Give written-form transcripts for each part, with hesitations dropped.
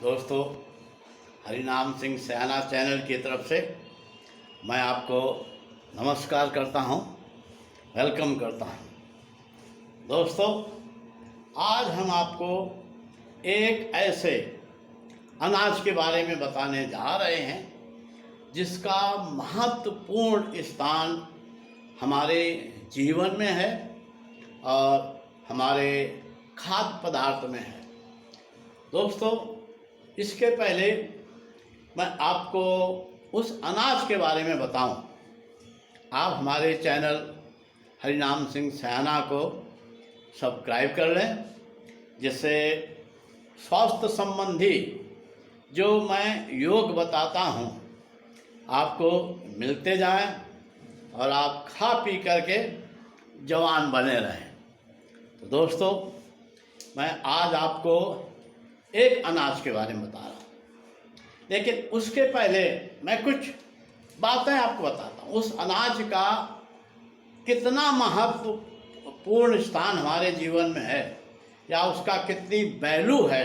दोस्तों, हरिनाम सिंह सयाना चैनल की तरफ से मैं आपको नमस्कार करता हूं, वेलकम करता हूं। दोस्तों, आज हम आपको एक ऐसे अनाज के बारे में बताने जा रहे हैं जिसका महत्वपूर्ण स्थान हमारे जीवन में है और हमारे खाद्य पदार्थ में है। दोस्तों, इसके पहले मैं आपको उस अनाज के बारे में बताऊं। आप हमारे चैनल हरिनाम सिंह सयाना को सब्सक्राइब कर लें, जिससे स्वास्थ्य संबंधी जो मैं योग बताता हूं आपको मिलते जाएं और आप खा पी करके जवान बने रहें। तो दोस्तों, मैं आज आपको एक अनाज के बारे में बता रहा हूँ, लेकिन उसके पहले मैं कुछ बातें आपको बताता हूँ। उस अनाज का कितना महत्वपूर्ण स्थान हमारे जीवन में है या उसका कितनी वैल्यू है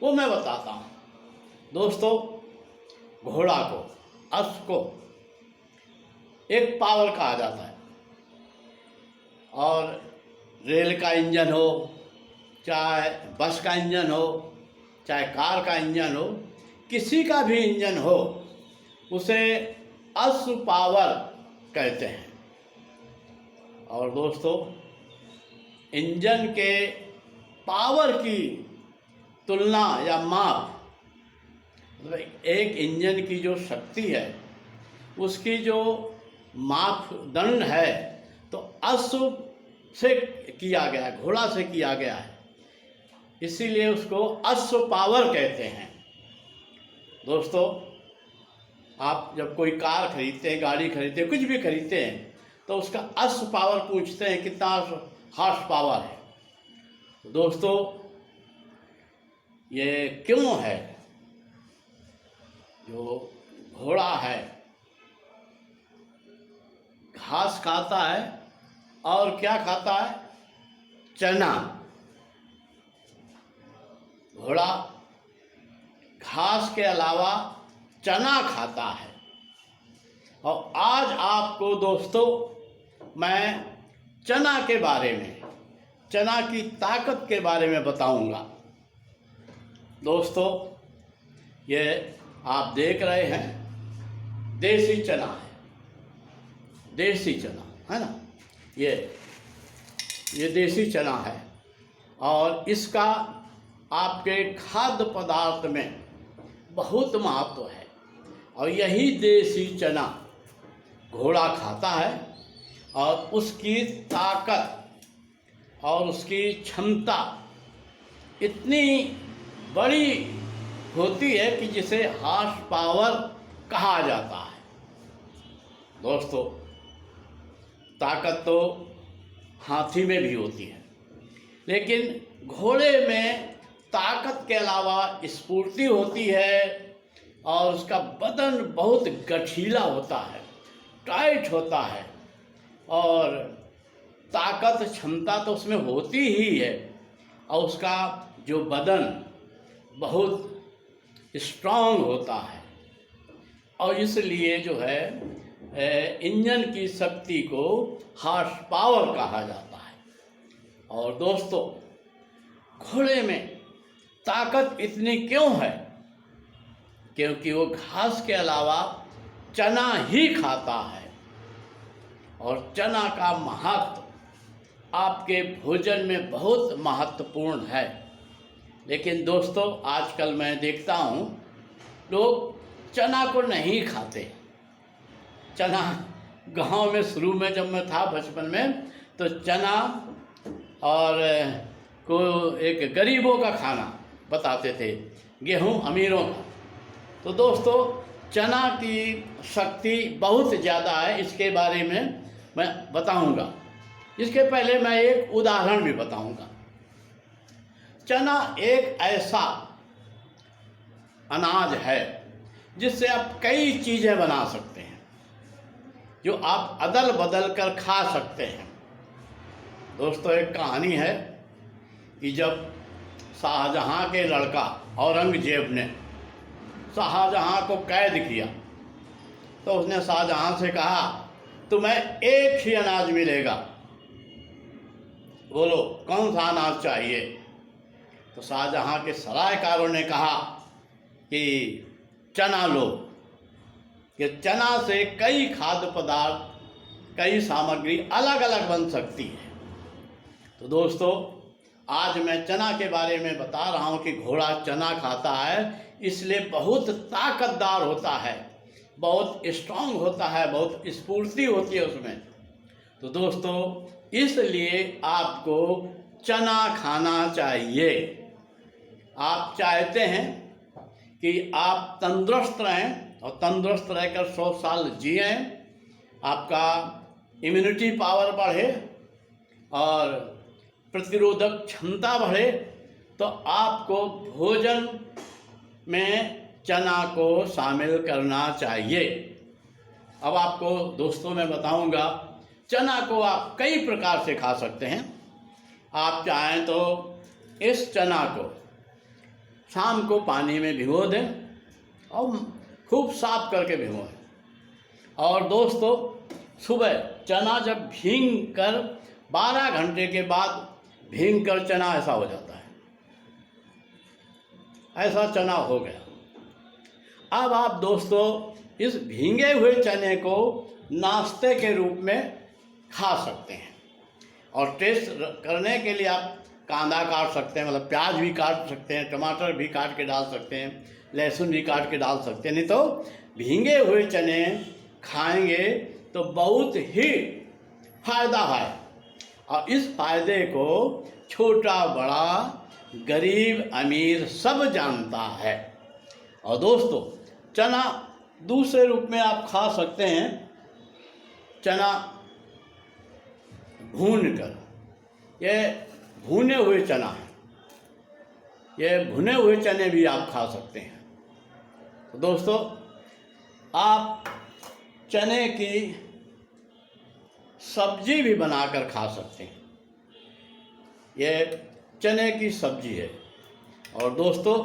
वो मैं बताता हूँ। दोस्तों, घोड़ा को, अश्व को एक पावर कहा जाता है, और रेल का इंजन हो, चाहे बस का इंजन हो, चाहे कार का इंजन हो, किसी का भी इंजन हो, उसे अश्व पावर कहते हैं। और दोस्तों, इंजन के पावर की तुलना या माप, मतलब एक इंजन की जो शक्ति है उसकी जो मापदंड है तो अश्व से किया गया है, घोड़ा से किया गया है, इसीलिए उसको अश्व पावर कहते हैं। दोस्तों, आप जब कोई कार खरीदते हैं, गाड़ी खरीदते हैं, कुछ भी खरीदते हैं तो उसका अश्व पावर पूछते हैं, कितना हॉर्स पावर है। दोस्तों, ये क्यों है? जो घोड़ा है घास खाता है और क्या खाता है? चना। घोड़ा घास के अलावा चना खाता है। और आज आपको दोस्तों मैं चना के बारे में, चना की ताकत के बारे में बताऊंगा। दोस्तों, ये आप देख रहे हैं देसी चना है, देसी चना है ना, ये देसी चना है और इसका आपके खाद्य पदार्थ में बहुत महत्व है। और यही देसी चना घोड़ा खाता है और उसकी ताकत और उसकी क्षमता इतनी बड़ी होती है कि जिसे हॉर्स पावर कहा जाता है। दोस्तों, ताकत तो हाथी में भी होती है, लेकिन घोड़े में ताकत के अलावा स्फूर्ति होती है और उसका बदन बहुत गठीला होता है, टाइट होता है, और ताकत क्षमता तो उसमें होती ही है, और उसका जो बदन बहुत स्ट्रांग होता है। और इसलिए जो है इंजन की शक्ति को हॉर्स पावर कहा जाता है। और दोस्तों, घोड़े में ताकत इतनी क्यों है? क्योंकि वो घास के अलावा चना ही खाता है, और चना का महत्व आपके भोजन में बहुत महत्वपूर्ण है। लेकिन दोस्तों, आजकल मैं देखता हूँ लोग चना को नहीं खाते। चना गांव में शुरू में जब मैं था बचपन में, तो चना और को एक गरीबों का खाना बताते थे, गेहूं अमीरों का। तो दोस्तों, चना की शक्ति बहुत ज़्यादा है, इसके बारे में मैं बताऊंगा। इसके पहले मैं एक उदाहरण भी बताऊंगा। चना एक ऐसा अनाज है जिससे आप कई चीज़ें बना सकते हैं, जो आप अदल बदल कर खा सकते हैं। दोस्तों, एक कहानी है कि जब शाहजहां के लड़का औरंगजेब ने शाहजहां को कैद किया, तो उसने शाहजहां से कहा तुम्हें एक ही अनाज मिलेगा, बोलो कौन सा अनाज चाहिए। तो शाहजहां के सरायकारों ने कहा कि चना लो, कि चना से कई खाद्य पदार्थ, कई सामग्री अलग अलग बन सकती है। तो दोस्तों, आज मैं चना के बारे में बता रहा हूँ कि घोड़ा चना खाता है, इसलिए बहुत ताकतदार होता है, बहुत स्ट्रांग होता है, बहुत स्फूर्ति होती है उसमें। तो दोस्तों, इसलिए आपको चना खाना चाहिए। आप चाहते हैं कि आप तंदुरुस्त रहें और तंदुरुस्त रहकर 100 साल जिए, आपका इम्यूनिटी पावर बढ़े और प्रतिरोधक क्षमता बढ़े, तो आपको भोजन में चना को शामिल करना चाहिए। अब आपको दोस्तों मैं बताऊंगा, चना को आप कई प्रकार से खा सकते हैं। आप चाहें तो इस चना को शाम को पानी में भिगो दें और खूब साफ करके भिगोएं, और दोस्तों सुबह चना जब भीग कर 12 घंटे के बाद भीग कर चना ऐसा हो जाता है, ऐसा चना हो गया। अब आप दोस्तों इस भीगे हुए चने को नाश्ते के रूप में खा सकते हैं, और टेस्ट करने के लिए आप कांदा काट सकते हैं, मतलब प्याज भी काट सकते हैं, टमाटर भी काट के डाल सकते हैं, लहसुन भी काट के डाल सकते हैं। नहीं तो भीगे हुए चने खाएंगे तो बहुत ही फायदा है, और इस फायदे को छोटा बड़ा गरीब अमीर सब जानता है। और दोस्तों, चना दूसरे रूप में आप खा सकते हैं, चना भून कर, ये भुने हुए चना है, ये भुने हुए चने भी आप खा सकते हैं। तो दोस्तों, आप चने की सब्जी भी बनाकर खा सकते हैं, ये चने की सब्जी है। और दोस्तों,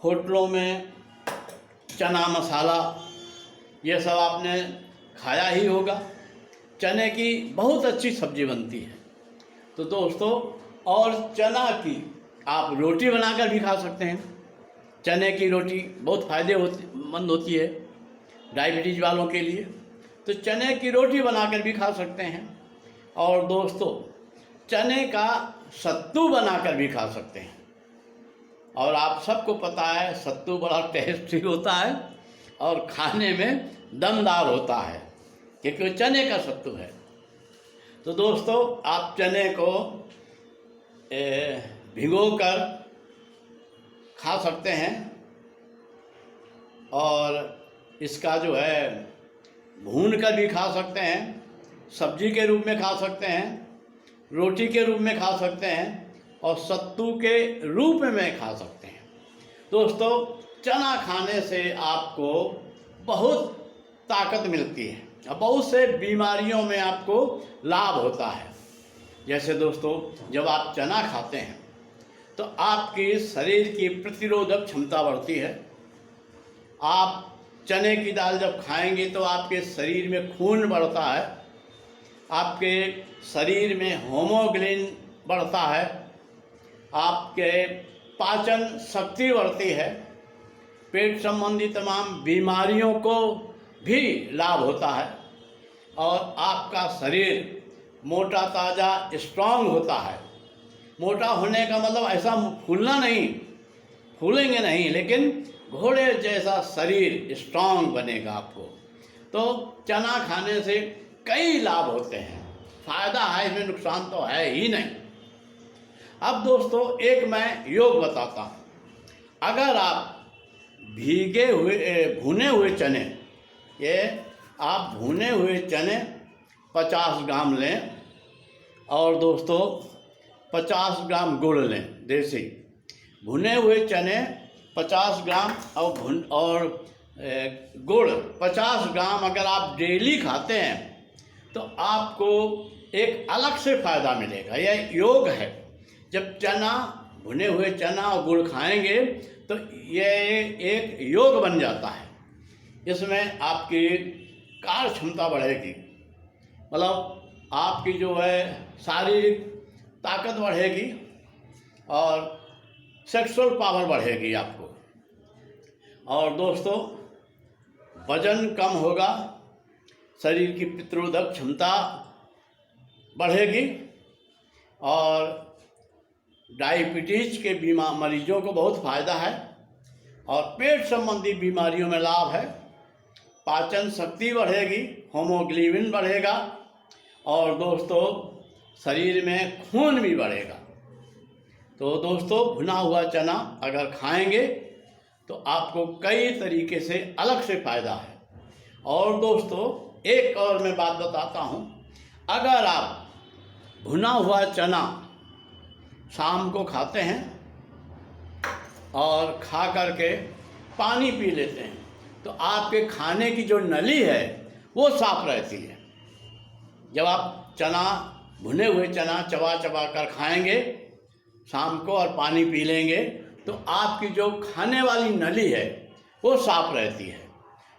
होटलों में चना मसाला ये सब आपने खाया ही होगा, चने की बहुत अच्छी सब्जी बनती है। तो दोस्तों, और चना की आप रोटी बनाकर भी खा सकते हैं। चने की रोटी बहुत फ़ायदेमंद होती है डायबिटीज वालों के लिए, तो चने की रोटी बनाकर भी खा सकते हैं। और दोस्तों, चने का सत्तू बनाकर भी खा सकते हैं, और आप सबको पता है सत्तू बड़ा टेस्टी होता है और खाने में दमदार होता है, क्योंकि चने का सत्तू है। तो दोस्तों, आप चने को भिगोकर खा सकते हैं, और इसका जो है भून कर भी खा सकते हैं, सब्जी के रूप में खा सकते हैं, रोटी के रूप में खा सकते हैं, और सत्तू के रूप में खा सकते हैं। दोस्तों, चना खाने से आपको बहुत ताकत मिलती है और बहुत से बीमारियों में आपको लाभ होता है। जैसे दोस्तों, जब आप चना खाते हैं तो आपकी शरीर की प्रतिरोधक क्षमता बढ़ती है। आप चने की दाल जब खाएंगे तो आपके शरीर में खून बढ़ता है, आपके शरीर में होमोग्लोबिन बढ़ता है, आपके पाचन शक्ति बढ़ती है, पेट संबंधी तमाम बीमारियों को भी लाभ होता है, और आपका शरीर मोटा ताज़ा स्ट्रांग होता है। मोटा होने का मतलब ऐसा फूलना नहीं, फूलेंगे नहीं, लेकिन घोड़े जैसा शरीर स्ट्रांग बनेगा आपको। तो चना खाने से कई लाभ होते हैं, फायदा है, इसमें नुकसान तो है ही नहीं। अब दोस्तों, एक मैं योग बताता हूँ। अगर आप भीगे हुए भुने हुए चने, ये आप भुने हुए चने 50 ग्राम लें, और दोस्तों 50 ग्राम गुड़ लें देसी। भुने हुए चने 50 ग्राम और गुड़ 50 ग्राम अगर आप डेली खाते हैं तो आपको एक अलग से फ़ायदा मिलेगा। यह योग है। जब चना भुने हुए चना और गुड़ खाएंगे तो ये एक योग बन जाता है। इसमें आपकी कार्य क्षमता बढ़ेगी, मतलब आपकी जो है शारीरिक ताकत बढ़ेगी और सेक्सुअल पावर बढ़ेगी आपको। और दोस्तों, वजन कम होगा, शरीर की प्रतिरोधक क्षमता बढ़ेगी और डायबिटीज के मरीजों को बहुत फ़ायदा है और पेट संबंधी बीमारियों में लाभ है। पाचन शक्ति बढ़ेगी, होमोग्लोबिन बढ़ेगा और दोस्तों शरीर में खून भी बढ़ेगा। तो दोस्तों, भुना हुआ चना अगर खाएंगे तो आपको कई तरीके से अलग से फ़ायदा है। और दोस्तों, एक और मैं बात बताता हूँ, अगर आप भुना हुआ चना शाम को खाते हैं और खा करके पानी पी लेते हैं तो आपके खाने की जो नली है वो साफ रहती है। जब आप चना, भुने हुए चना चबा चबा कर खाएंगे शाम को और पानी पी लेंगे तो आपकी जो खाने वाली नली है वो साफ रहती है।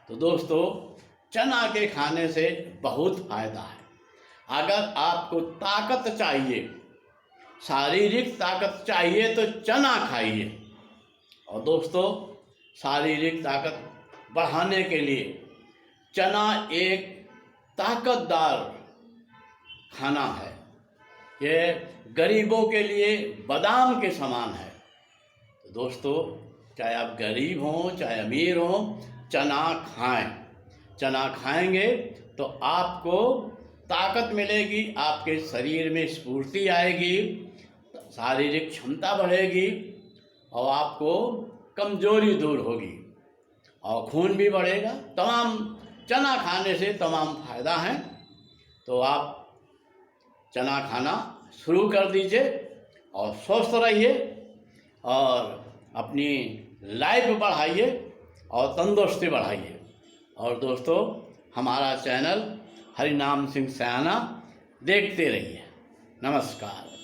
तो दोस्तों, चना के खाने से बहुत फ़ायदा है। अगर आपको ताकत चाहिए, शारीरिक ताकत चाहिए तो चना खाइए। और दोस्तों, शारीरिक ताकत बढ़ाने के लिए चना एक ताकतदार खाना है। ये गरीबों के लिए बादाम के समान है। तो दोस्तों, चाहे आप गरीब हों चाहे अमीर हों, चना खाएं। चना खाएंगे तो आपको ताकत मिलेगी, आपके शरीर में स्फूर्ति आएगी, शारीरिक क्षमता बढ़ेगी और आपको कमजोरी दूर होगी और खून भी बढ़ेगा। तमाम चना खाने से तमाम फ़ायदा हैं। तो आप चना खाना शुरू कर दीजिए और स्वस्थ रहिए और अपनी लाइफ बढ़ाइए और तंदुरुस्ती बढ़ाइए। और दोस्तों, हमारा चैनल हरिनाम सिंह सयाना देखते रहिए। नमस्कार।